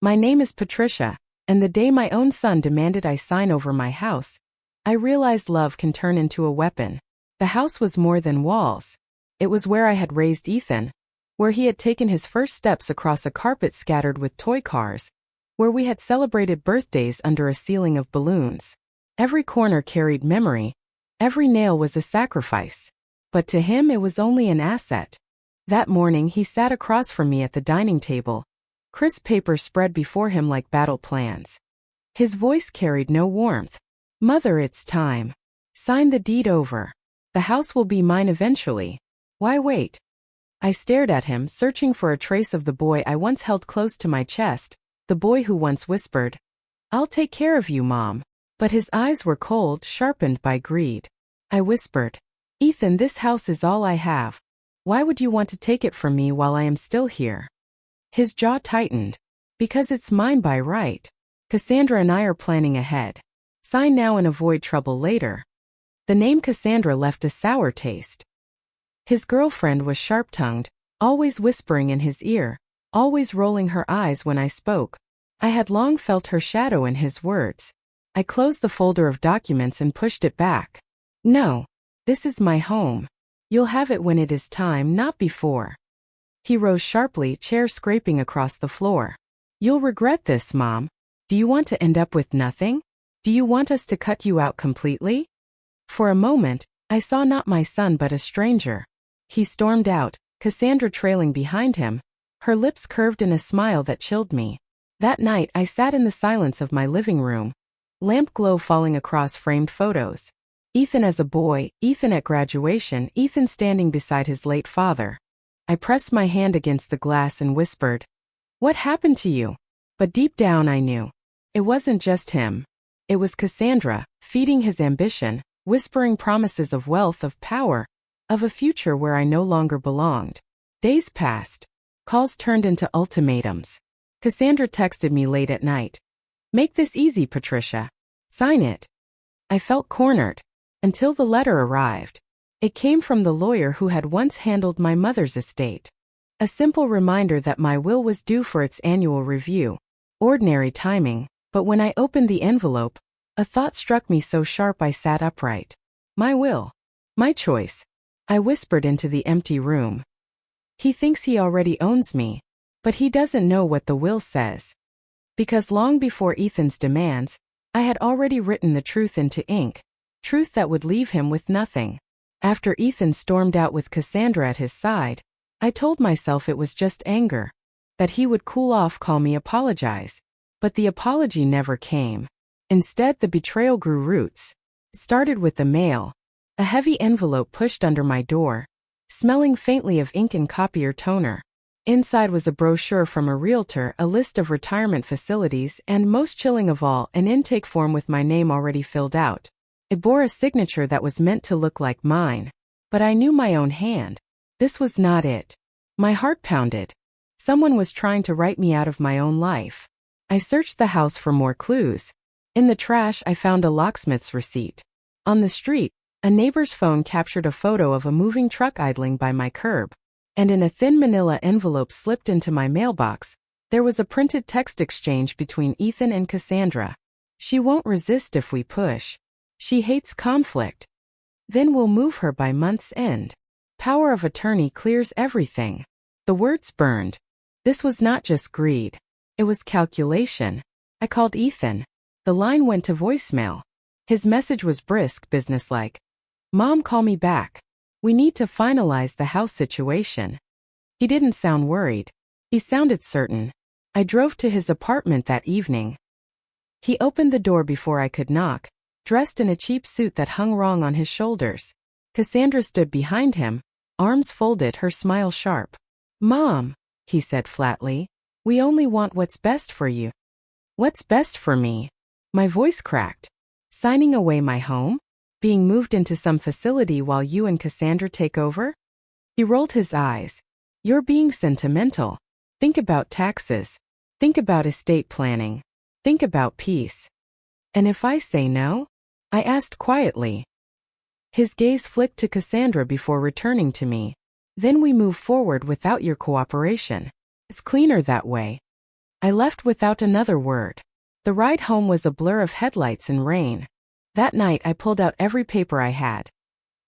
My name is Patricia, and the day my own son demanded I sign over my house, I realized love can turn into a weapon. The house was more than walls. It was where I had raised Ethan, where he had taken his first steps across a carpet scattered with toy cars, where we had celebrated birthdays under a ceiling of balloons. Every corner carried memory, every nail was a sacrifice. But to him it was only an asset. That morning he sat across from me at the dining table, crisp paper spread before him like battle plans. His voice carried no warmth. "Mother, it's time. Sign the deed over. The house will be mine eventually. Why wait?" I stared at him, searching for a trace of the boy I once held close to my chest, the boy who once whispered, "I'll take care of you, Mom." But his eyes were cold, sharpened by greed. I whispered, "Ethan, this house is all I have. Why would you want to take it from me while I am still here?" His jaw tightened. "Because it's mine by right. Cassandra and I are planning ahead. Sign now and avoid trouble later." The name Cassandra left a sour taste. His girlfriend was sharp-tongued, always whispering in his ear, always rolling her eyes when I spoke. I had long felt her shadow in his words. I closed the folder of documents and pushed it back. "No. This is my home. You'll have it when it is time, not before." He rose sharply, chair scraping across the floor. "You'll regret this, Mom. Do you want to end up with nothing? Do you want us to cut you out completely?" For a moment, I saw not my son but a stranger. He stormed out, Cassandra trailing behind him, her lips curved in a smile that chilled me. That night I sat in the silence of my living room, lamp glow falling across framed photos. Ethan as a boy, Ethan at graduation, Ethan standing beside his late father. I pressed my hand against the glass and whispered, "What happened to you?" But deep down I knew. It wasn't just him. It was Cassandra, feeding his ambition, whispering promises of wealth, of power, of a future where I no longer belonged. Days passed. Calls turned into ultimatums. Cassandra texted me late at night. "Make this easy, Patricia. Sign it." I felt cornered. Until the letter arrived. It came from the lawyer who had once handled my mother's estate. A simple reminder that my will was due for its annual review. Ordinary timing, but when I opened the envelope, a thought struck me so sharp I sat upright. My will. My choice. I whispered into the empty room. He thinks he already owns me, but he doesn't know what the will says. Because long before Ethan's demands, I had already written the truth into ink, truth that would leave him with nothing. After Ethan stormed out with Cassandra at his side, I told myself it was just anger, that he would cool off, call me, apologize. But the apology never came. Instead, the betrayal grew roots. It started with the mail, a heavy envelope pushed under my door, smelling faintly of ink and copier toner. Inside was a brochure from a realtor, a list of retirement facilities, and most chilling of all, an intake form with my name already filled out. It bore a signature that was meant to look like mine. But I knew my own hand. This was not it. My heart pounded. Someone was trying to write me out of my own life. I searched the house for more clues. In the trash I found a locksmith's receipt. On the street, a neighbor's phone captured a photo of a moving truck idling by my curb. And in a thin manila envelope slipped into my mailbox, there was a printed text exchange between Ethan and Cassandra. "She won't resist if we push. She hates conflict. Then we'll move her by month's end. Power of attorney clears everything." The words burned. This was not just greed. It was calculation. I called Ethan. The line went to voicemail. His message was brisk, businesslike. "Mom, call me back. We need to finalize the house situation." He didn't sound worried. He sounded certain. I drove to his apartment that evening. He opened the door before I could knock, dressed in a cheap suit that hung wrong on his shoulders. Cassandra stood behind him, arms folded, her smile sharp. "Mom," he said flatly, "we only want what's best for you." "What's best for me?" My voice cracked. "Signing away my home? Being moved into some facility while you and Cassandra take over?" He rolled his eyes. "You're being sentimental. Think about taxes. Think about estate planning. Think about peace." "And if I say no?" I asked quietly. His gaze flicked to Cassandra before returning to me. "Then we move forward without your cooperation. It's cleaner that way." I left without another word. The ride home was a blur of headlights and rain. That night I pulled out every paper I had.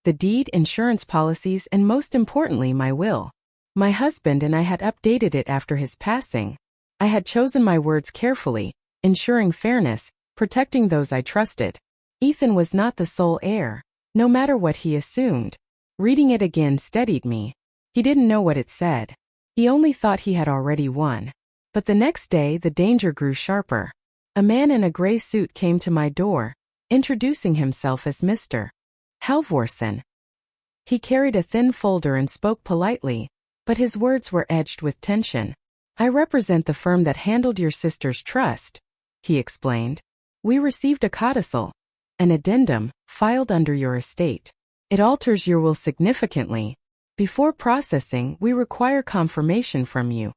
The deed, insurance policies, and most importantly my will. My husband and I had updated it after his passing. I had chosen my words carefully, ensuring fairness, protecting those I trusted. Ethan was not the sole heir, no matter what he assumed. Reading it again steadied me. He didn't know what it said. He only thought he had already won. But the next day the danger grew sharper. A man in a gray suit came to my door, introducing himself as Mr. Halvorsen. He carried a thin folder and spoke politely, but his words were edged with tension. I represent the firm that handled your sister's trust, he explained. We received a codicil, an addendum, filed under your estate. It alters your will significantly. Before processing, we require confirmation from you.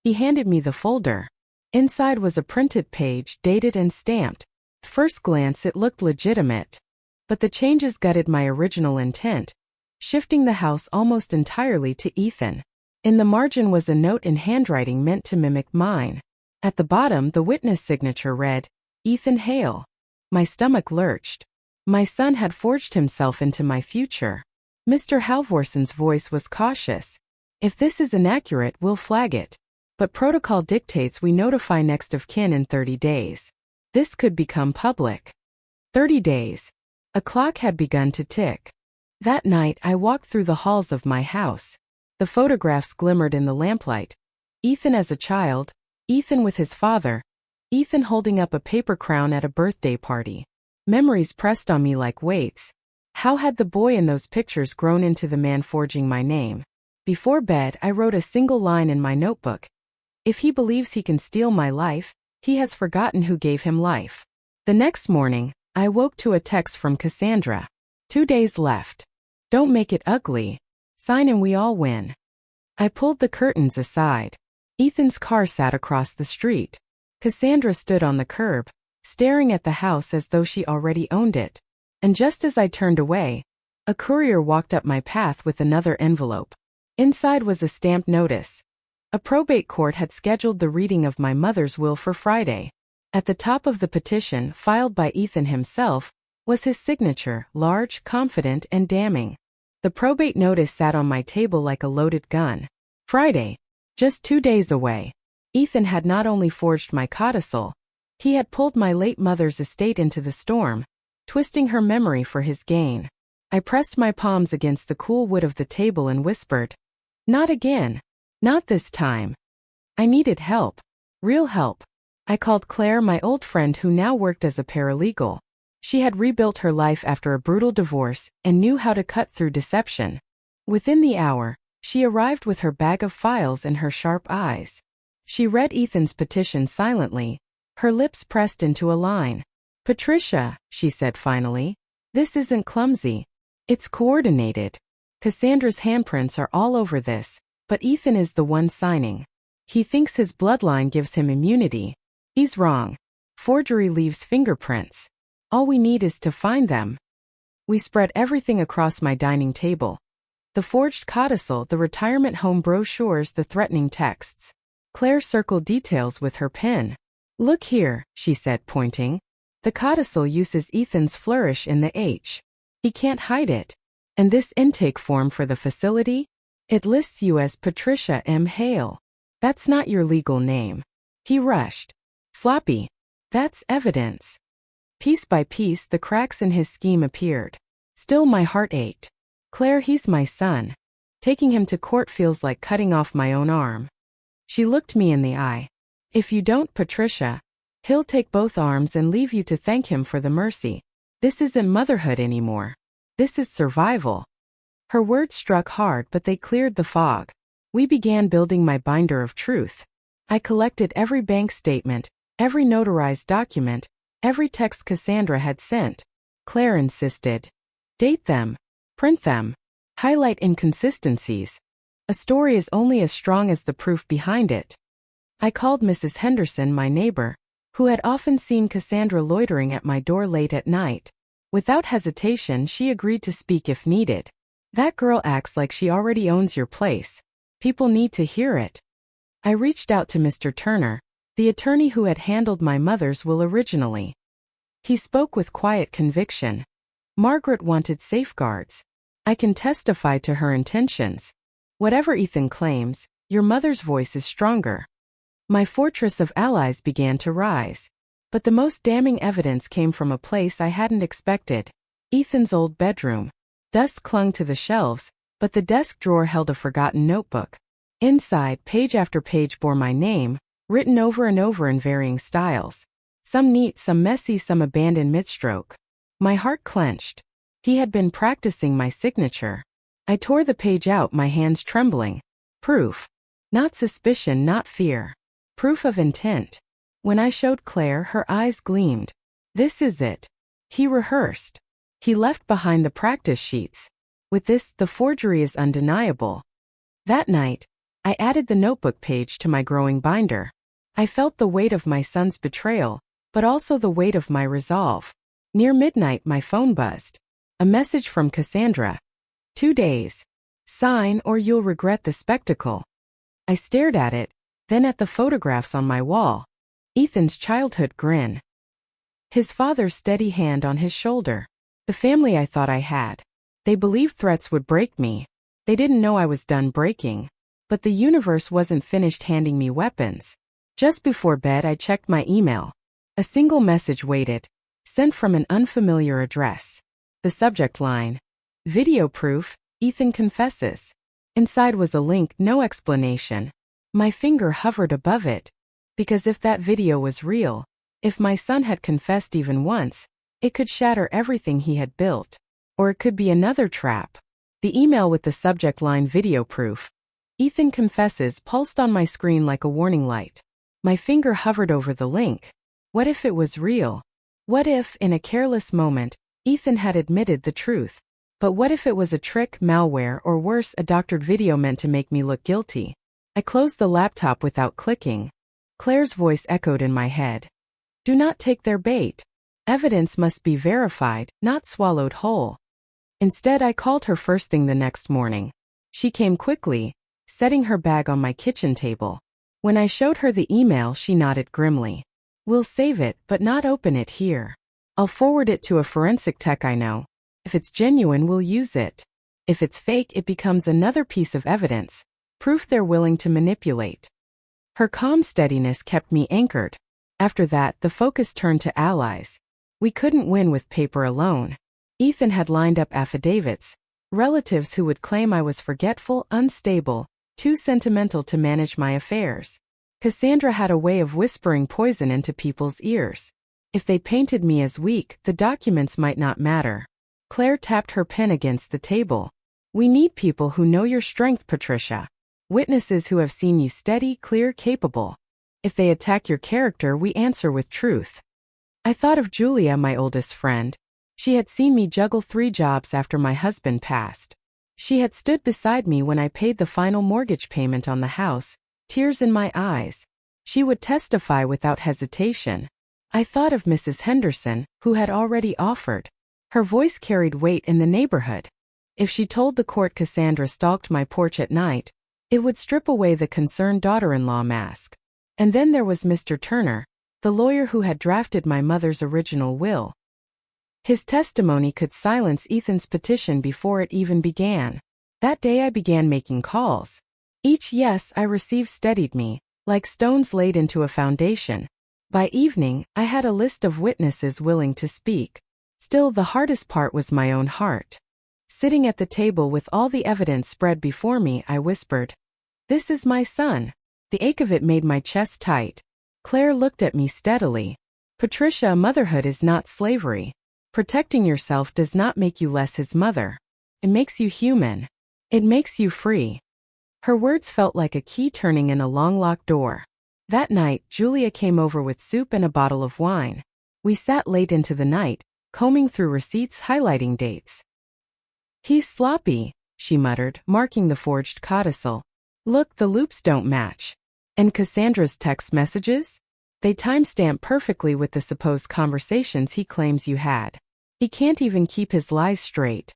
He handed me the folder. Inside was a printed page, dated and stamped. At first glance it looked legitimate. But the changes gutted my original intent, shifting the house almost entirely to Ethan. In the margin was a note in handwriting meant to mimic mine. At the bottom the witness signature read, Ethan Hale. My stomach lurched. My son had forged himself into my future. Mr. Halvorsen's voice was cautious. If this is inaccurate, we'll flag it. But protocol dictates we notify next of kin in 30 days. This could become public. 30 days. A clock had begun to tick. That night I walked through the halls of my house. The photographs glimmered in the lamplight. Ethan as a child, Ethan with his father, Ethan holding up a paper crown at a birthday party. Memories pressed on me like weights. How had the boy in those pictures grown into the man forging my name? Before bed I wrote a single line in my notebook. If he believes he can steal my life, he has forgotten who gave him life. The next morning, I woke to a text from Cassandra. 2 days left. Don't make it ugly. Sign and we all win. I pulled the curtains aside. Ethan's car sat across the street. Cassandra stood on the curb, staring at the house as though she already owned it. And just as I turned away, a courier walked up my path with another envelope. Inside was a stamped notice. A probate court had scheduled the reading of my mother's will for Friday. At the top of the petition, filed by Ethan himself, was his signature, large, confident, and damning. The probate notice sat on my table like a loaded gun. Friday. Just 2 days away. Ethan had not only forged my codicil, he had pulled my late mother's estate into the storm, twisting her memory for his gain. I pressed my palms against the cool wood of the table and whispered, "Not again. Not this time." I needed help. Real help. I called Claire, my old friend who now worked as a paralegal. She had rebuilt her life after a brutal divorce and knew how to cut through deception. Within the hour, she arrived with her bag of files and her sharp eyes. She read Ethan's petition silently, her lips pressed into a line. "Patricia," she said finally, "this isn't clumsy. It's coordinated. Cassandra's handprints are all over this, but Ethan is the one signing. He thinks his bloodline gives him immunity. He's wrong. Forgery leaves fingerprints. All we need is to find them." We spread everything across my dining table. The forged codicil, the retirement home brochures, the threatening texts. Claire circled details with her pen. "Look here," she said, pointing. "The codicil uses Ethan's flourish in the H. He can't hide it. And this intake form for the facility? It lists you as Patricia M. Hale. That's not your legal name." He rushed. "Sloppy. That's evidence." Piece by piece the cracks in his scheme appeared. Still my heart ached. "Claire, he's my son. Taking him to court feels like cutting off my own arm." She looked me in the eye. "If you don't, Patricia, he'll take both arms and leave you to thank him for the mercy. This isn't motherhood anymore. This is survival." Her words struck hard, but they cleared the fog. We began building my binder of truth. I collected every bank statement, every notarized document, every text Cassandra had sent. Claire insisted. "Date them. Print them. Highlight inconsistencies. A story is only as strong as the proof behind it." I called Mrs. Henderson, my neighbor, who had often seen Cassandra loitering at my door late at night. Without hesitation, she agreed to speak if needed. "That girl acts like she already owns your place. People need to hear it." I reached out to Mr. Turner, The attorney who had handled my mother's will originally. He spoke with quiet conviction. Margaret wanted safeguards. I can testify to her intentions. Whatever Ethan claims, your mother's voice is stronger. My fortress of allies began to rise. But the most damning evidence came from a place I hadn't expected. Ethan's old bedroom. Dust clung to the shelves, but the desk drawer held a forgotten notebook. Inside, page after page bore my name, written over and over in varying styles. Some neat, some messy, some abandoned midstroke. My heart clenched. He had been practicing my signature. I tore the page out, my hands trembling. Proof. Not suspicion, not fear. Proof of intent. When I showed Claire, her eyes gleamed. This is it. He rehearsed. He left behind the practice sheets. With this, the forgery is undeniable. That night, I added the notebook page to my growing binder. I felt the weight of my son's betrayal, but also the weight of my resolve. Near midnight, my phone buzzed. A message from Cassandra. 2 days. Sign or you'll regret the spectacle. I stared at it, then at the photographs on my wall. Ethan's childhood grin. His father's steady hand on his shoulder. The family I thought I had. They believed threats would break me. They didn't know I was done breaking. But the universe wasn't finished handing me weapons. Just before bed, I checked my email. A single message waited, sent from an unfamiliar address. The subject line. Video proof, Ethan confesses. Inside was a link, no explanation. My finger hovered above it. Because if that video was real, if my son had confessed even once, it could shatter everything he had built. Or it could be another trap. The email with the subject line video proof. Ethan confesses pulsed on my screen like a warning light. My finger hovered over the link. What if it was real? What if, in a careless moment, Ethan had admitted the truth? But what if it was a trick, malware, or worse, a doctored video meant to make me look guilty? I closed the laptop without clicking. Claire's voice echoed in my head. Do not take their bait. Evidence must be verified, not swallowed whole. Instead, I called her first thing the next morning. She came quickly, setting her bag on my kitchen table. When I showed her the email, she nodded grimly. We'll save it, but not open it here. I'll forward it to a forensic tech I know. If it's genuine, we'll use it. If it's fake, it becomes another piece of evidence, proof they're willing to manipulate. Her calm steadiness kept me anchored. After that, the focus turned to allies. We couldn't win with paper alone. Ethan had lined up affidavits, relatives who would claim I was forgetful, unstable, too sentimental to manage my affairs. Cassandra had a way of whispering poison into people's ears. If they painted me as weak, the documents might not matter. Claire tapped her pen against the table. We need people who know your strength, Patricia. Witnesses who have seen you steady, clear, capable. If they attack your character, we answer with truth. I thought of Julia, my oldest friend. She had seen me juggle 3 jobs after my husband passed. She had stood beside me when I paid the final mortgage payment on the house, tears in my eyes. She would testify without hesitation. I thought of Mrs. Henderson, who had already offered. Her voice carried weight in the neighborhood. If she told the court Cassandra stalked my porch at night, it would strip away the concerned daughter-in-law mask. And then there was Mr. Turner, the lawyer who had drafted my mother's original will. His testimony could silence Ethan's petition before it even began. That day I began making calls. Each yes I received steadied me, like stones laid into a foundation. By evening, I had a list of witnesses willing to speak. Still, the hardest part was my own heart. Sitting at the table with all the evidence spread before me, I whispered, "This is my son." The ache of it made my chest tight. Claire looked at me steadily. "Patricia, motherhood is not slavery. Protecting yourself does not make you less his mother. It makes you human. It makes you free." Her words felt like a key turning in a long-locked door. That night, Julia came over with soup and a bottle of wine. We sat late into the night, combing through receipts, highlighting dates. "He's sloppy," she muttered, marking the forged codicil. "Look, the loops don't match. And Cassandra's text messages? They timestamp perfectly with the supposed conversations he claims you had. He can't even keep his lies straight."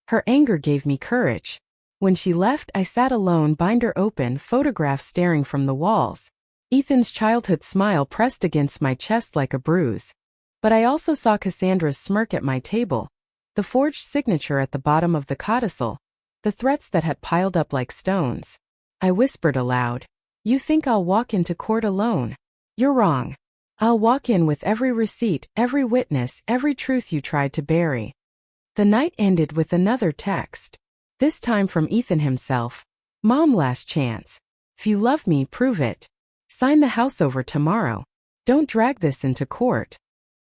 Her anger gave me courage. When she left, I sat alone, binder open, photographs staring from the walls. Ethan's childhood smile pressed against my chest like a bruise. But I also saw Cassandra's smirk at my table, the forged signature at the bottom of the codicil, the threats that had piled up like stones. I whispered aloud, "You think I'll walk into court alone? You're wrong. I'll walk in with every receipt, every witness, every truth you tried to bury." The night ended with another text. This time from Ethan himself. "Mom, last chance. If you love me, prove it. Sign the house over tomorrow. Don't drag this into court."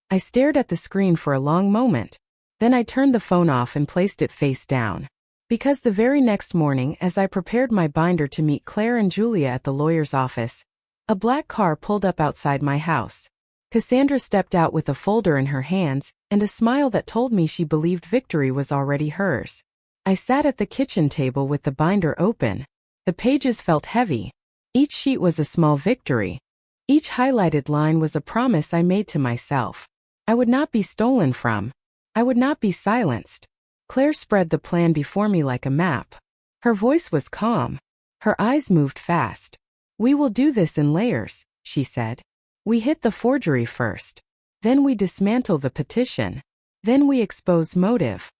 I stared at the screen for a long moment. Then I turned the phone off and placed it face down. Because the very next morning, as I prepared my binder to meet Claire and Julia at the lawyer's office, a black car pulled up outside my house. Cassandra stepped out with a folder in her hands and a smile that told me she believed victory was already hers. I sat at the kitchen table with the binder open. The pages felt heavy. Each sheet was a small victory. Each highlighted line was a promise I made to myself. I would not be stolen from. I would not be silenced. Claire spread the plan before me like a map. Her voice was calm. Her eyes moved fast. "We will do this in layers," she said. "We hit the forgery first. Then we dismantle the petition. Then we expose motive."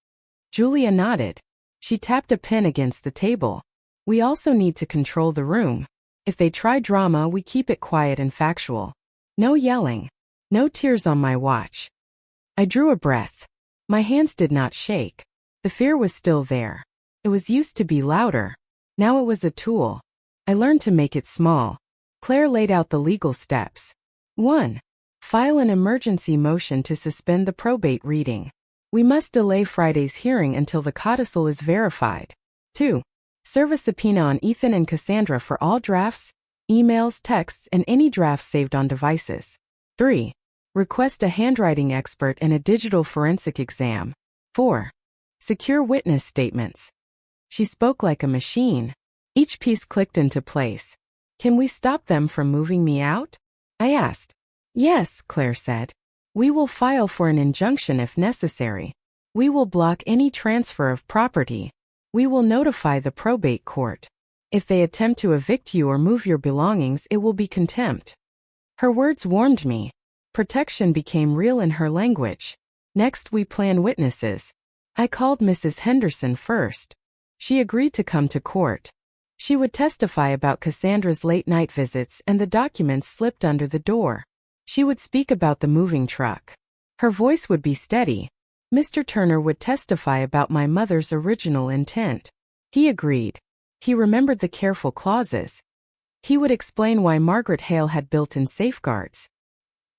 Julia nodded. She tapped a pen against the table. "We also need to control the room. If they try drama, we keep it quiet and factual. No yelling. No tears on my watch." I drew a breath. My hands did not shake. The fear was still there. It was used to be louder. Now it was a tool. I learned to make it small. Claire laid out the legal steps. 1. File an emergency motion to suspend the probate reading. We must delay Friday's hearing until the codicil is verified. 2. Serve a subpoena on Ethan and Cassandra for all drafts, emails, texts, and any drafts saved on devices. 3. Request a handwriting expert and a digital forensic exam. 4. Secure witness statements. She spoke like a machine. Each piece clicked into place. "Can we stop them from moving me out?" I asked. "Yes," Claire said. "We will file for an injunction if necessary. We will block any transfer of property. We will notify the probate court. If they attempt to evict you or move your belongings, it will be contempt." Her words warmed me. Protection became real in her language. Next, we plan witnesses. I called Mrs. Henderson first. She agreed to come to court. She would testify about Cassandra's late-night visits and the documents slipped under the door. She would speak about the moving truck. Her voice would be steady. Mr. Turner would testify about my mother's original intent. He agreed. He remembered the careful clauses. He would explain why Margaret Hale had built-in safeguards.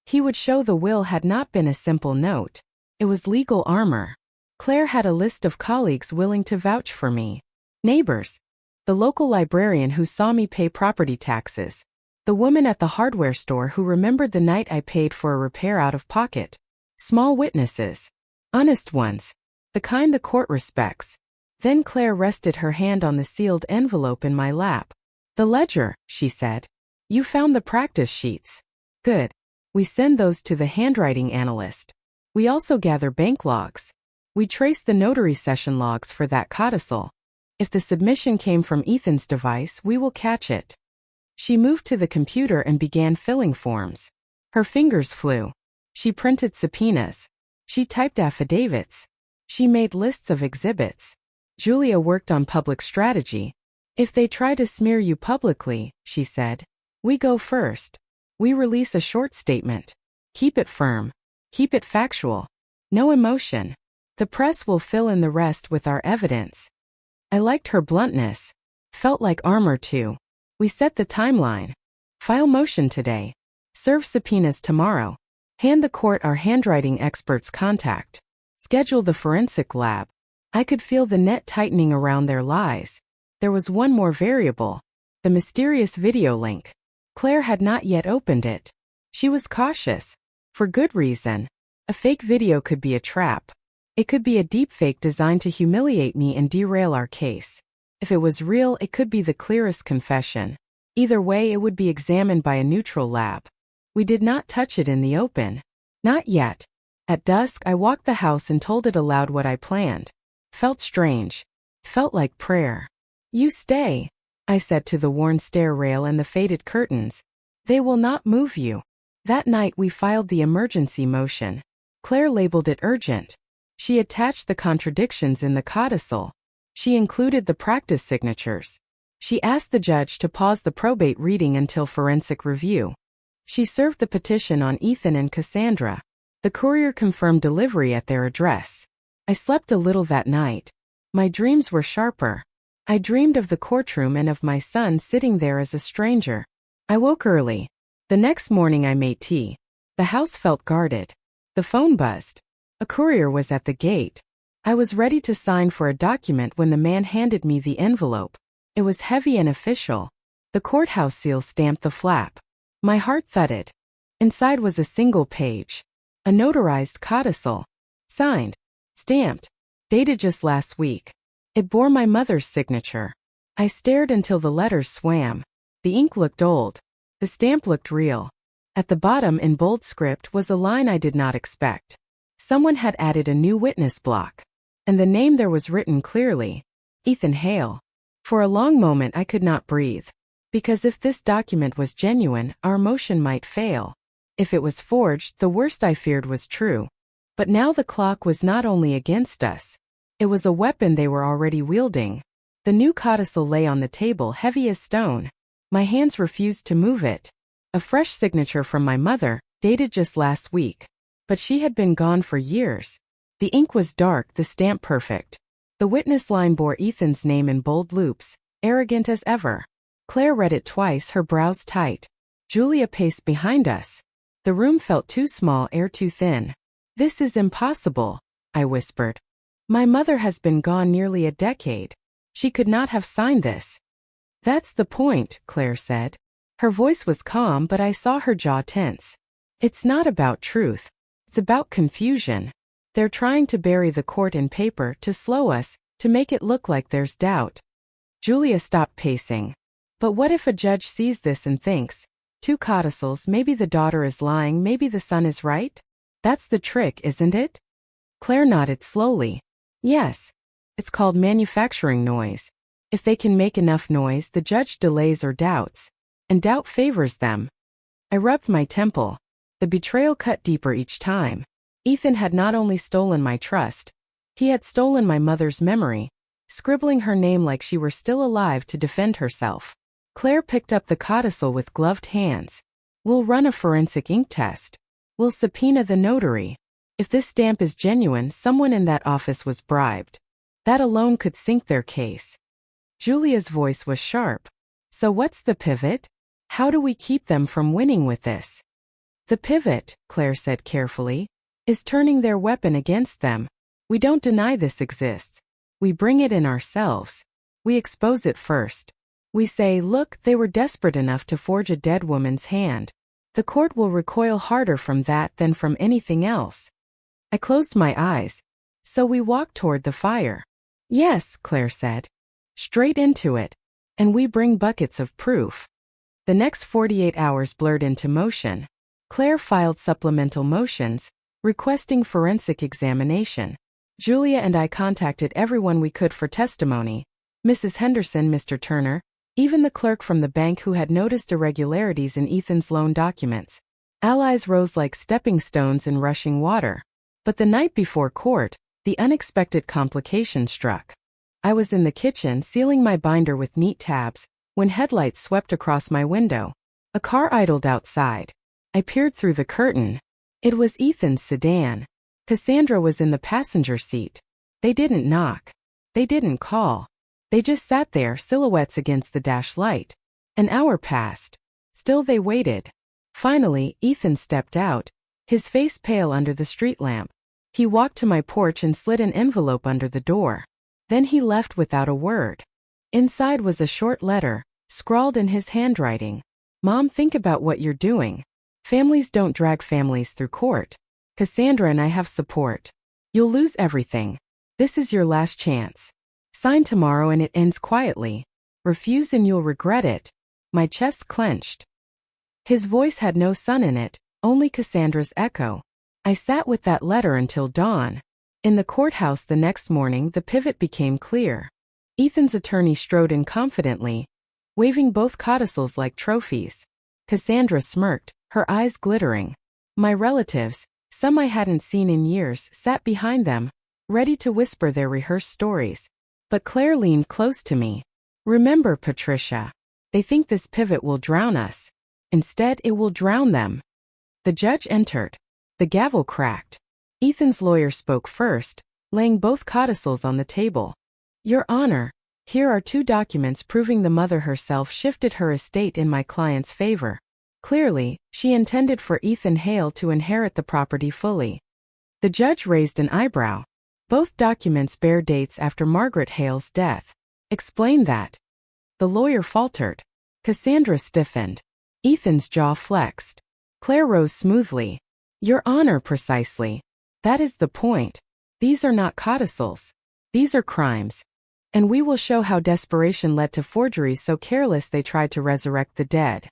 He would show the will had not been a simple note. It was legal armor. Claire had a list of colleagues willing to vouch for me. Neighbors. The local librarian who saw me pay property taxes. The woman at the hardware store who remembered the night I paid for a repair out of pocket. Small witnesses. Honest ones. The kind the court respects. Then Claire rested her hand on the sealed envelope in my lap. "The ledger," she said. "You found the practice sheets. Good. We send those to the handwriting analyst. We also gather bank logs. We trace the notary session logs for that codicil. If the submission came from Ethan's device, we will catch it." She moved to the computer and began filling forms. Her fingers flew. She printed subpoenas. She typed affidavits. She made lists of exhibits. Julia worked on public strategy. "If they try to smear you publicly," she said, "we go first. We release a short statement. Keep it firm. Keep it factual. No emotion. The press will fill in the rest with our evidence." I liked her bluntness. Felt like armor too. We set the timeline. File motion today. Serve subpoenas tomorrow. Hand the court our handwriting expert's contact. Schedule the forensic lab. I could feel the net tightening around their lies. There was one more variable. The mysterious video link. Claire had not yet opened it. She was cautious. For good reason. A fake video could be a trap. It could be a deepfake designed to humiliate me and derail our case. If it was real, it could be the clearest confession. Either way, it would be examined by a neutral lab. We did not touch it in the open. Not yet. At dusk, I walked the house and told it aloud what I planned. Felt strange. Felt like prayer. "You stay," I said to the worn stair rail and the faded curtains. They will not move you. That night we filed the emergency motion. Claire labeled it urgent. She attached the contradictions in the codicil. She included the practice signatures. She asked the judge to pause the probate reading until forensic review. She served the petition on Ethan and Cassandra. The courier confirmed delivery at their address. I slept a little that night. My dreams were sharper. I dreamed of the courtroom and of my son sitting there as a stranger. I woke early. The next morning I made tea. The house felt guarded. The phone buzzed. A courier was at the gate. I was ready to sign for a document when the man handed me the envelope. It was heavy and official. The courthouse seal stamped the flap. My heart thudded. Inside was a single page. A notarized codicil. Signed. Stamped. Dated just last week. It bore my mother's signature. I stared until the letters swam. The ink looked old. The stamp looked real. At the bottom in bold script was a line I did not expect. Someone had added a new witness block. And the name there was written clearly. Ethan Hale. For a long moment I could not breathe. Because if this document was genuine, our motion might fail. If it was forged, the worst I feared was true. But now the clock was not only against us. It was a weapon they were already wielding. The new codicil lay on the table heavy as stone. My hands refused to move it. A fresh signature from my mother, dated just last week. But she had been gone for years. The ink was dark, the stamp perfect. The witness line bore Ethan's name in bold loops, arrogant as ever. Claire read it twice, her brows tight. Julia paced behind us. The room felt too small, air too thin. "This is impossible," I whispered. "My mother has been gone nearly a decade. She could not have signed this." "That's the point," Claire said. Her voice was calm, but I saw her jaw tense. "It's not about truth. It's about confusion. They're trying to bury the court in paper, to slow us, to make it look like there's doubt." Julia stopped pacing. "But what if a judge sees this and thinks, 2 codicils, maybe the daughter is lying, maybe the son is right? That's the trick, isn't it?" Claire nodded slowly. "Yes. It's called manufacturing noise. If they can make enough noise, the judge delays or doubts. And doubt favors them." I rubbed my temple. The betrayal cut deeper each time. Ethan had not only stolen my trust, he had stolen my mother's memory, scribbling her name like she were still alive to defend herself. Claire picked up the codicil with gloved hands. "We'll run a forensic ink test. We'll subpoena the notary. If this stamp is genuine, someone in that office was bribed. That alone could sink their case." Julia's voice was sharp. "So what's the pivot? How do we keep them from winning with this?" "The pivot," Claire said carefully, "is turning their weapon against them. We don't deny this exists. We bring it in ourselves. We expose it first. We say, look, they were desperate enough to forge a dead woman's hand. The court will recoil harder from that than from anything else." I closed my eyes. "So we walk toward the fire." "Yes," Claire said. "Straight into it. And we bring buckets of proof." The next 48 hours blurred into motion. Claire filed supplemental motions, requesting forensic examination. Julia and I contacted everyone we could for testimony. Mrs. Henderson, Mr. Turner, even the clerk from the bank who had noticed irregularities in Ethan's loan documents. Allies rose like stepping stones in rushing water. But the night before court, the unexpected complication struck. I was in the kitchen sealing my binder with neat tabs, when headlights swept across my window. A car idled outside. I peered through the curtain. It was Ethan's sedan. Cassandra was in the passenger seat. They didn't knock. They didn't call. They just sat there, silhouettes against the dash light. An hour passed. Still they waited. Finally, Ethan stepped out, his face pale under the street lamp. He walked to my porch and slid an envelope under the door. Then he left without a word. Inside was a short letter, scrawled in his handwriting. "Mom, think about what you're doing. Families don't drag families through court. Cassandra and I have support. You'll lose everything. This is your last chance. Sign tomorrow and it ends quietly. Refuse and you'll regret it." My chest clenched. His voice had no son in it, only Cassandra's echo. I sat with that letter until dawn. In the courthouse the next morning, the pivot became clear. Ethan's attorney strode in confidently, waving both codicils like trophies. Cassandra smirked, her eyes glittering. My relatives, some I hadn't seen in years, sat behind them, ready to whisper their rehearsed stories. But Claire leaned close to me. Remember, Patricia. They think this pivot will drown us. Instead, it will drown them. The judge entered. The gavel cracked. Ethan's lawyer spoke first, laying both codicils on the table. Your Honor, here are 2 documents proving the mother herself shifted her estate in my client's favor. Clearly, she intended for Ethan Hale to inherit the property fully. The judge raised an eyebrow. Both documents bear dates after Margaret Hale's death. Explain that. The lawyer faltered. Cassandra stiffened. Ethan's jaw flexed. Claire rose smoothly. Your Honor, precisely. That is the point. These are not codicils. These are crimes. And we will show how desperation led to forgeries so careless they tried to resurrect the dead.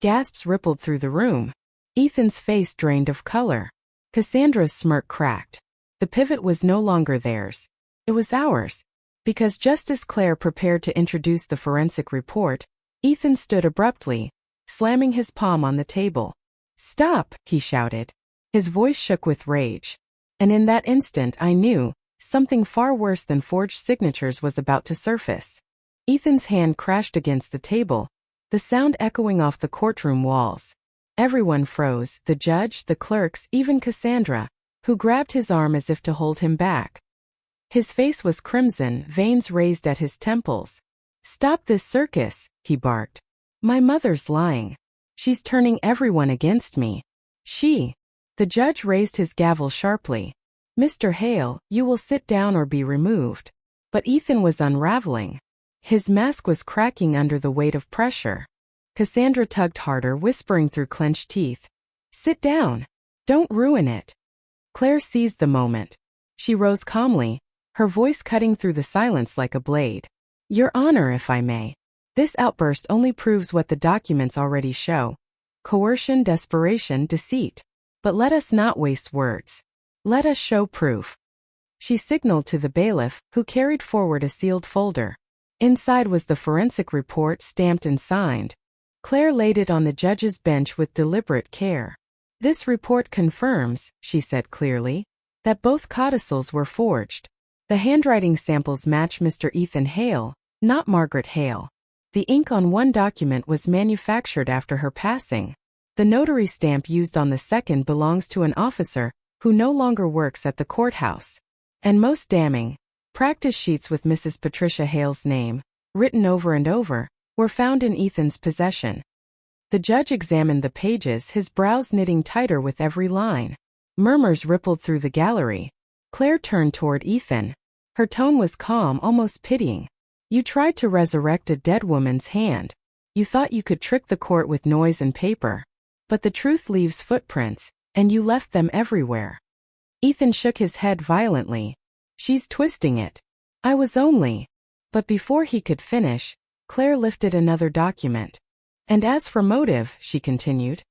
Gasps rippled through the room. Ethan's face drained of color. Cassandra's smirk cracked. The pivot was no longer theirs. It was ours. Because just as Claire prepared to introduce the forensic report, Ethan stood abruptly, slamming his palm on the table. Stop, he shouted. His voice shook with rage. And in that instant I knew, something far worse than forged signatures was about to surface. Ethan's hand crashed against the table, the sound echoing off the courtroom walls. Everyone froze, the judge, the clerks, even Cassandra, who grabbed his arm as if to hold him back. His face was crimson, veins raised at his temples. Stop this circus, he barked. My mother's lying. She's turning everyone against me. She. The judge raised his gavel sharply. Mr. Hale, you will sit down or be removed. But Ethan was unraveling. His mask was cracking under the weight of pressure. Cassandra tugged harder, whispering through clenched teeth. Sit down. Don't ruin it. Claire seized the moment. She rose calmly, her voice cutting through the silence like a blade. Your Honor, if I may. This outburst only proves what the documents already show. Coercion, desperation, deceit. But let us not waste words. Let us show proof. She signaled to the bailiff, who carried forward a sealed folder. Inside was the forensic report stamped and signed. Claire laid it on the judge's bench with deliberate care. This report confirms, she said clearly, that both codicils were forged. The handwriting samples match Mr. Ethan Hale, not Margaret Hale. The ink on one document was manufactured after her passing. The notary stamp used on the second belongs to an officer who no longer works at the courthouse. And most damning, practice sheets with Mrs. Patricia Hale's name, written over and over, were found in Ethan's possession. The judge examined the pages, his brows knitting tighter with every line. Murmurs rippled through the gallery. Claire turned toward Ethan. Her tone was calm, almost pitying. You tried to resurrect a dead woman's hand. You thought you could trick the court with noise and paper. But the truth leaves footprints, and you left them everywhere. Ethan shook his head violently. She's twisting it. I was only. But before he could finish, Claire lifted another document. And as for motive, she continued,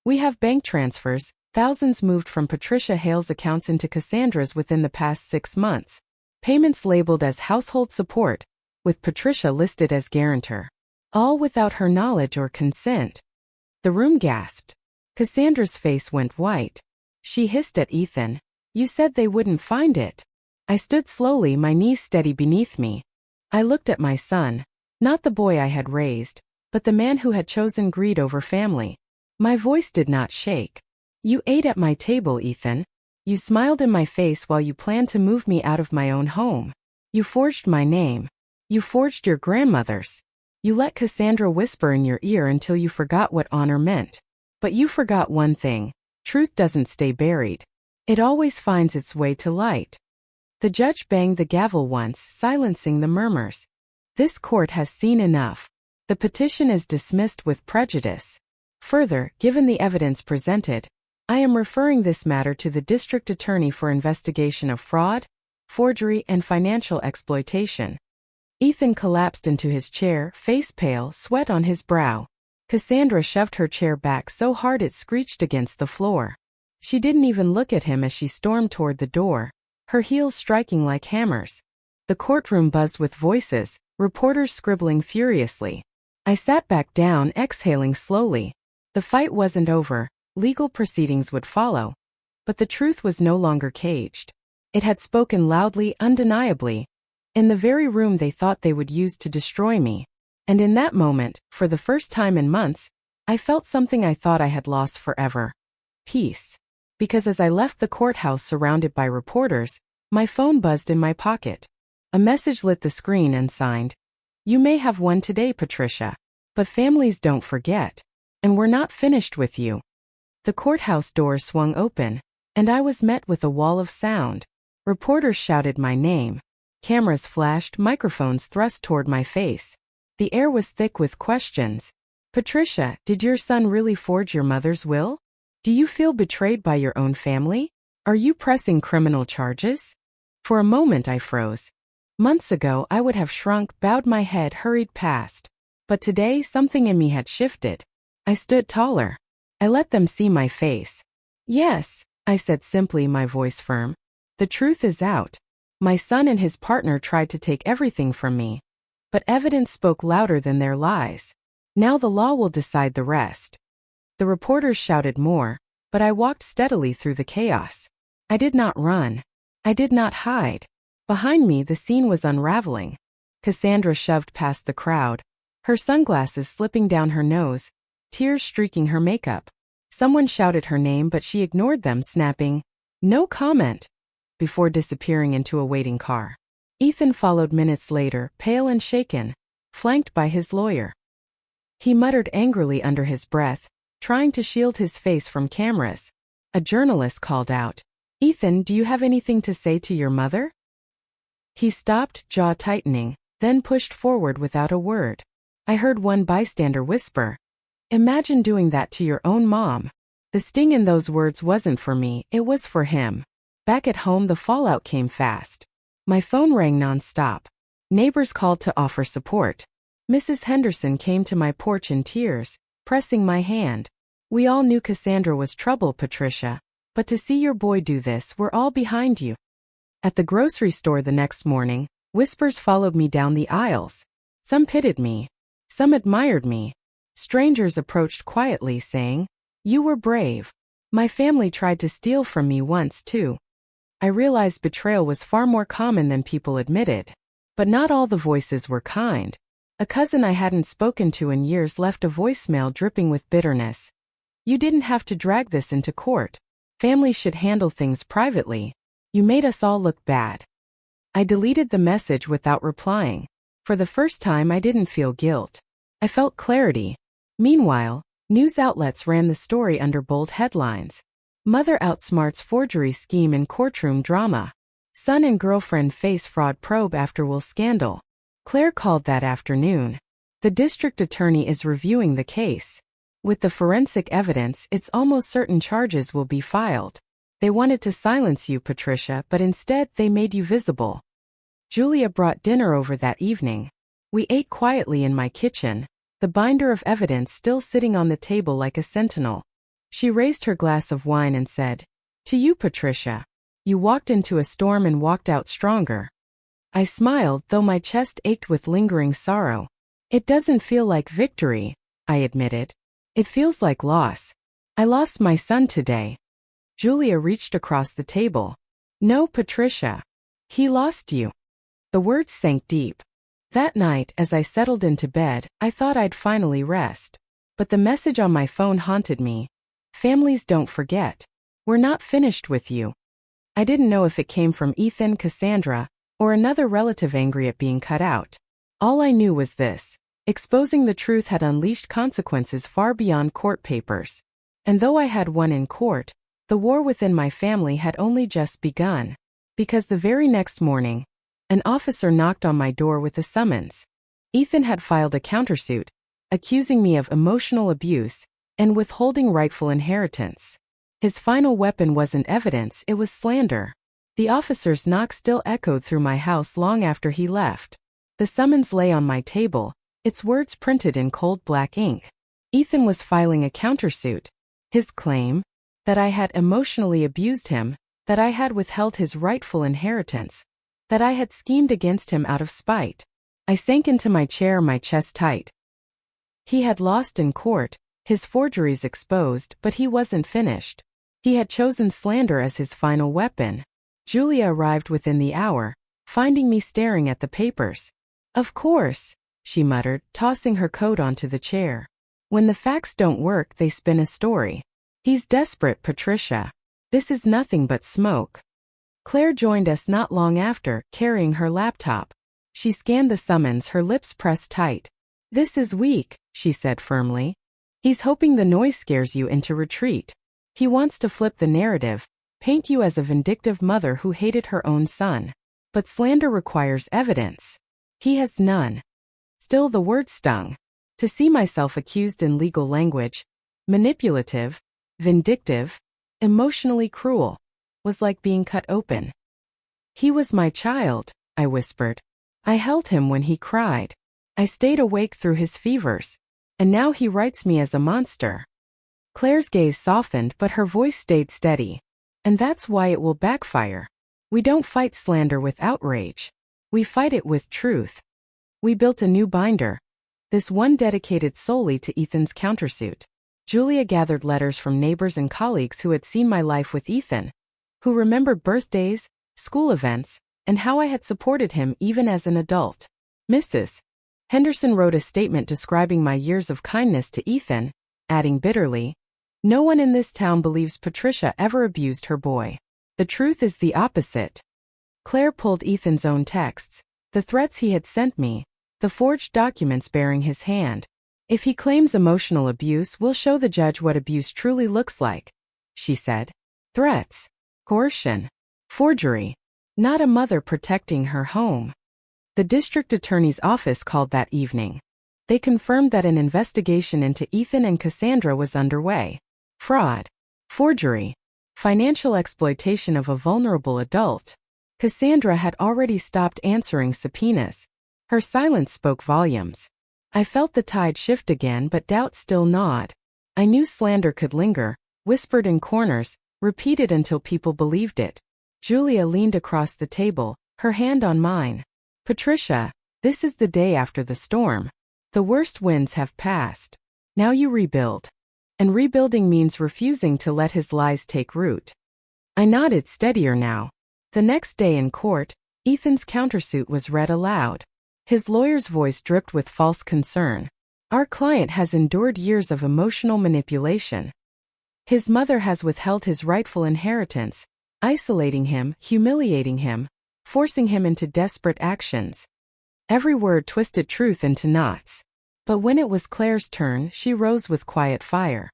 we have bank transfers, thousands moved from Patricia Hale's accounts into Cassandra's within the past 6 months. Payments labeled as household support, with Patricia listed as guarantor. All without her knowledge or consent. The room gasped. Cassandra's face went white. She hissed at Ethan. You said they wouldn't find it. I stood slowly, my knees steady beneath me. I looked at my son, not the boy I had raised, but the man who had chosen greed over family. My voice did not shake. You ate at my table, Ethan. You smiled in my face while you planned to move me out of my own home. You forged my name. You forged your grandmother's. You let Cassandra whisper in your ear until you forgot what honor meant. But you forgot one thing. Truth doesn't stay buried. It always finds its way to light. The judge banged the gavel once, silencing the murmurs. This court has seen enough. The petition is dismissed with prejudice. Further, given the evidence presented, I am referring this matter to the district attorney for investigation of fraud, forgery, and financial exploitation. Ethan collapsed into his chair, face pale, sweat on his brow. Cassandra shoved her chair back so hard it screeched against the floor. She didn't even look at him as she stormed toward the door, her heels striking like hammers. The courtroom buzzed with voices, reporters scribbling furiously. I sat back down, exhaling slowly. The fight wasn't over, legal proceedings would follow. But the truth was no longer caged. It had spoken loudly, undeniably, in the very room they thought they would use to destroy me. And in that moment, for the first time in months, I felt something I thought I had lost forever. Peace. Because as I left the courthouse surrounded by reporters, my phone buzzed in my pocket. A message lit the screen and signed, "You may have won today, Patricia. But families don't forget. And we're not finished with you." The courthouse doors swung open, and I was met with a wall of sound. Reporters shouted my name. Cameras flashed, microphones thrust toward my face. The air was thick with questions. "Patricia, did your son really forge your mother's will? Do you feel betrayed by your own family? Are you pressing criminal charges?" For a moment I froze. Months ago I would have shrunk, bowed my head, hurried past. But today something in me had shifted. I stood taller. I let them see my face. "Yes," I said simply, my voice firm. "The truth is out. My son and his partner tried to take everything from me. But evidence spoke louder than their lies. Now the law will decide the rest." The reporters shouted more, but I walked steadily through the chaos. I did not run. I did not hide. Behind me the scene was unraveling. Cassandra shoved past the crowd, her sunglasses slipping down her nose, tears streaking her makeup. Someone shouted her name but she ignored them, snapping, "No comment," before disappearing into a waiting car. Ethan followed minutes later, pale and shaken, flanked by his lawyer. He muttered angrily under his breath, trying to shield his face from cameras. A journalist called out, "Ethan, do you have anything to say to your mother?" He stopped, jaw tightening, then pushed forward without a word. I heard one bystander whisper, "Imagine doing that to your own mom." The sting in those words wasn't for me, it was for him. Back at home the fallout came fast. My phone rang non-stop. Neighbors called to offer support. Mrs. Henderson came to my porch in tears, pressing my hand. "We all knew Cassandra was trouble, Patricia. But to see your boy do this, we're all behind you." At the grocery store the next morning, whispers followed me down the aisles. Some pitied me. Some admired me. Strangers approached quietly saying, "You were brave." My family tried to steal from me once too. I realized betrayal was far more common than people admitted. But not all the voices were kind. A cousin I hadn't spoken to in years left a voicemail dripping with bitterness. "You didn't have to drag this into court. Families should handle things privately. You made us all look bad." I deleted the message without replying. For the first time I didn't feel guilt. I felt clarity. Meanwhile, news outlets ran the story under bold headlines. "Mother outsmarts forgery scheme in courtroom drama." "Son and girlfriend face fraud probe after will scandal." Claire called that afternoon. "The district attorney is reviewing the case. With the forensic evidence, it's almost certain charges will be filed. They wanted to silence you, Patricia, but instead they made you visible." Julia brought dinner over that evening. We ate quietly in my kitchen, the binder of evidence still sitting on the table like a sentinel. She raised her glass of wine and said, "To you, Patricia. You walked into a storm and walked out stronger." I smiled, though my chest ached with lingering sorrow. "It doesn't feel like victory," I admitted. "It feels like loss. I lost my son today." Julia reached across the table. "No, Patricia. He lost you." The words sank deep. That night, as I settled into bed, I thought I'd finally rest. But the message on my phone haunted me. "Families don't forget. We're not finished with you." I didn't know if it came from Ethan, Cassandra, or another relative angry at being cut out. All I knew was this: exposing the truth had unleashed consequences far beyond court papers. And though I had won in court, the war within my family had only just begun. Because the very next morning, an officer knocked on my door with a summons. Ethan had filed a countersuit, accusing me of emotional abuse and withholding rightful inheritance. His final weapon wasn't evidence, it was slander. The officer's knock still echoed through my house long after he left. The summons lay on my table, its words printed in cold black ink. Ethan was filing a countersuit. His claim, that I had emotionally abused him, that I had withheld his rightful inheritance, that I had schemed against him out of spite. I sank into my chair, my chest tight. He had lost in court, His forgeries exposed, but he wasn't finished. He had chosen slander as his final weapon. Julia arrived within the hour, finding me staring at the papers. "Of course," she muttered, tossing her coat onto the chair. "When the facts don't work, they spin a story. He's desperate, Patricia. This is nothing but smoke." Claire joined us not long after, carrying her laptop. She scanned the summons, her lips pressed tight. "This is weak," she said firmly. "He's hoping the noise scares you into retreat. He wants to flip the narrative, paint you as a vindictive mother who hated her own son. But slander requires evidence. He has none." Still the word stung. To see myself accused in legal language, manipulative, vindictive, emotionally cruel, was like being cut open. "He was my child," I whispered. "I held him when he cried. I stayed awake through his fevers. And now he writes me as a monster." Claire's gaze softened, but her voice stayed steady. "And that's why it will backfire. We don't fight slander with outrage. We fight it with truth." We built a new binder, this one dedicated solely to Ethan's countersuit. Julia gathered letters from neighbors and colleagues who had seen my life with Ethan, who remembered birthdays, school events, and how I had supported him even as an adult. Mrs. Henderson wrote a statement describing my years of kindness to Ethan, adding bitterly, "No one in this town believes Patricia ever abused her boy. The truth is the opposite." Claire pulled Ethan's own texts, the threats he had sent me, the forged documents bearing his hand. "If he claims emotional abuse, we'll show the judge what abuse truly looks like," she said. Threats, coercion, forgery, not a mother protecting her home. The district attorney's office called that evening. They confirmed that an investigation into Ethan and Cassandra was underway. Fraud, forgery, financial exploitation of a vulnerable adult. Cassandra had already stopped answering subpoenas. Her silence spoke volumes. I felt the tide shift again, but doubt still gnawed. I knew slander could linger, whispered in corners, repeated until people believed it. Julia leaned across the table, her hand on mine. "Patricia, this is the day after the storm. The worst winds have passed. Now you rebuild." And rebuilding means refusing to let his lies take root. I nodded, steadier now. The next day in court, Ethan's countersuit was read aloud. His lawyer's voice dripped with false concern. "Our client has endured years of emotional manipulation. His mother has withheld his rightful inheritance, isolating him, humiliating him, forcing him into desperate actions." Every word twisted truth into knots. But when it was Claire's turn, she rose with quiet fire.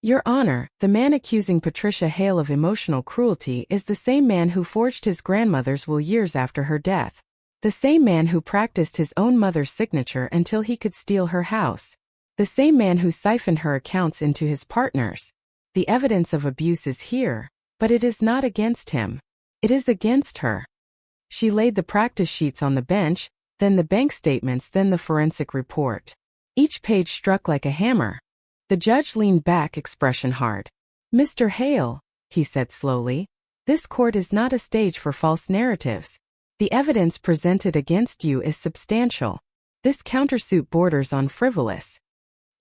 "Your Honor, the man accusing Patricia Hale of emotional cruelty is the same man who forged his grandmother's will years after her death. The same man who practiced his own mother's signature until he could steal her house. The same man who siphoned her accounts into his partner's. The evidence of abuse is here, but it is not against him. It is against her." She laid the practice sheets on the bench, then the bank statements, then the forensic report. Each page struck like a hammer. The judge leaned back, expression hard. "Mr. Hale," he said slowly, "this court is not a stage for false narratives. The evidence presented against you is substantial. This countersuit borders on frivolous."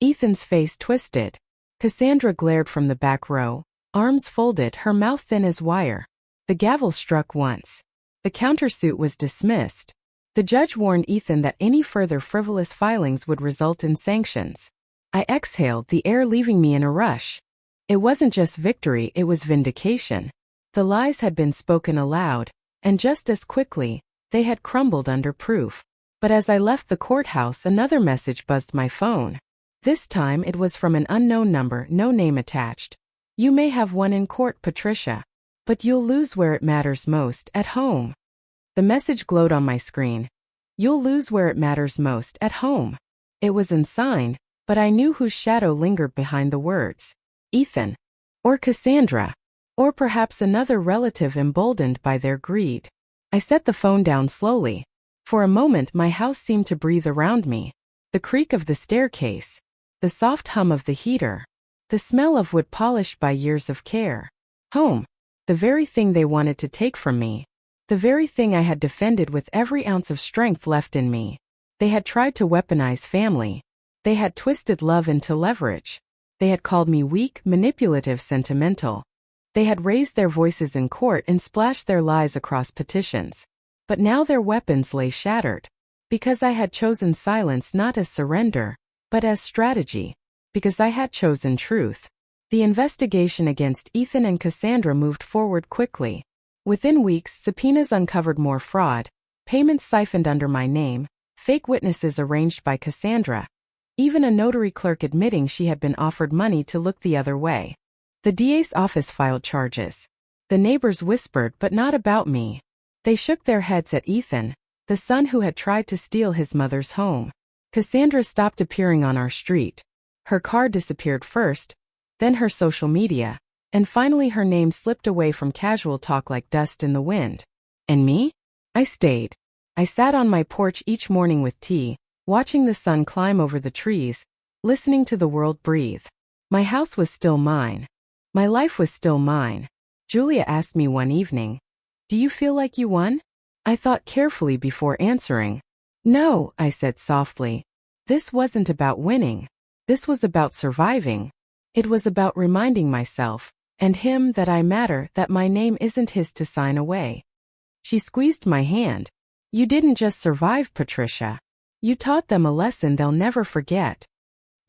Ethan's face twisted. Cassandra glared from the back row, arms folded, her mouth thin as wire. The gavel struck once. The countersuit was dismissed. The judge warned Ethan that any further frivolous filings would result in sanctions. I exhaled, the air leaving me in a rush. It wasn't just victory, it was vindication. The lies had been spoken aloud, and just as quickly, they had crumbled under proof. But as I left the courthouse, another message buzzed my phone. This time it was from an unknown number, no name attached. "You may have won in court, Patricia, but you'll lose where it matters most, at home." The message glowed on my screen. "You'll lose where it matters most, at home." It was unsigned, but I knew whose shadow lingered behind the words. Ethan. Or Cassandra. Or perhaps another relative emboldened by their greed. I set the phone down slowly. For a moment my house seemed to breathe around me. The creak of the staircase. The soft hum of the heater. The smell of wood polished by years of care. Home. The very thing they wanted to take from me. The very thing I had defended with every ounce of strength left in me. They had tried to weaponize family. They had twisted love into leverage. They had called me weak, manipulative, sentimental. They had raised their voices in court and splashed their lies across petitions. But now their weapons lay shattered. Because I had chosen silence not as surrender, but as strategy. Because I had chosen truth. The investigation against Ethan and Cassandra moved forward quickly. Within weeks, subpoenas uncovered more fraud, payments siphoned under my name, fake witnesses arranged by Cassandra, even a notary clerk admitting she had been offered money to look the other way. The DA's office filed charges. The neighbors whispered, but not about me. They shook their heads at Ethan, the son who had tried to steal his mother's home. Cassandra stopped appearing on our street. Her car disappeared first, then her social media, and finally her name slipped away from casual talk like dust in the wind. And me? I stayed. I sat on my porch each morning with tea, watching the sun climb over the trees, listening to the world breathe. My house was still mine. My life was still mine. Julia asked me one evening, "Do you feel like you won?" I thought carefully before answering. "No," I said softly. This wasn't about winning. This was about surviving. It was about reminding myself, and him, that I matter, that my name isn't his to sign away. She squeezed my hand. "You didn't just survive, Patricia. You taught them a lesson they'll never forget."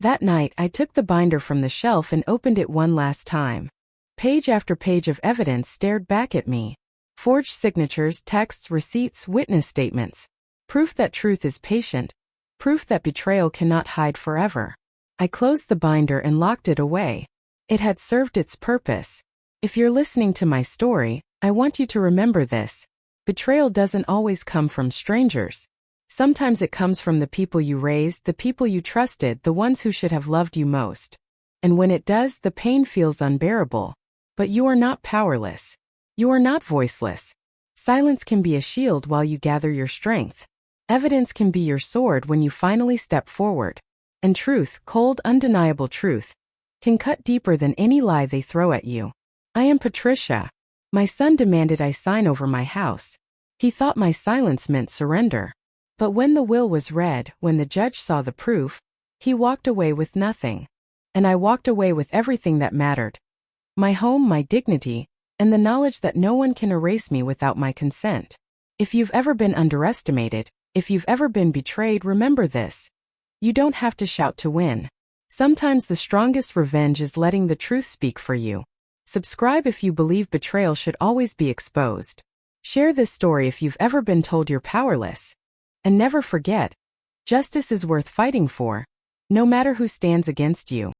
That night, I took the binder from the shelf and opened it one last time. Page after page of evidence stared back at me. Forged signatures, texts, receipts, witness statements. Proof that truth is patient. Proof that betrayal cannot hide forever. I closed the binder and locked it away. It had served its purpose. If you're listening to my story, I want you to remember this. Betrayal doesn't always come from strangers. Sometimes it comes from the people you raised, the people you trusted, the ones who should have loved you most. And when it does, the pain feels unbearable. But you are not powerless. You are not voiceless. Silence can be a shield while you gather your strength. Evidence can be your sword when you finally step forward. And truth, cold, undeniable truth, can cut deeper than any lie they throw at you. I am Patricia. My son demanded I sign over my house. He thought my silence meant surrender. But when the will was read, when the judge saw the proof, he walked away with nothing. And I walked away with everything that mattered. My home, my dignity, and the knowledge that no one can erase me without my consent. If you've ever been underestimated, if you've ever been betrayed, remember this. You don't have to shout to win. Sometimes the strongest revenge is letting the truth speak for you. Subscribe if you believe betrayal should always be exposed. Share this story if you've ever been told you're powerless. And never forget, justice is worth fighting for, no matter who stands against you.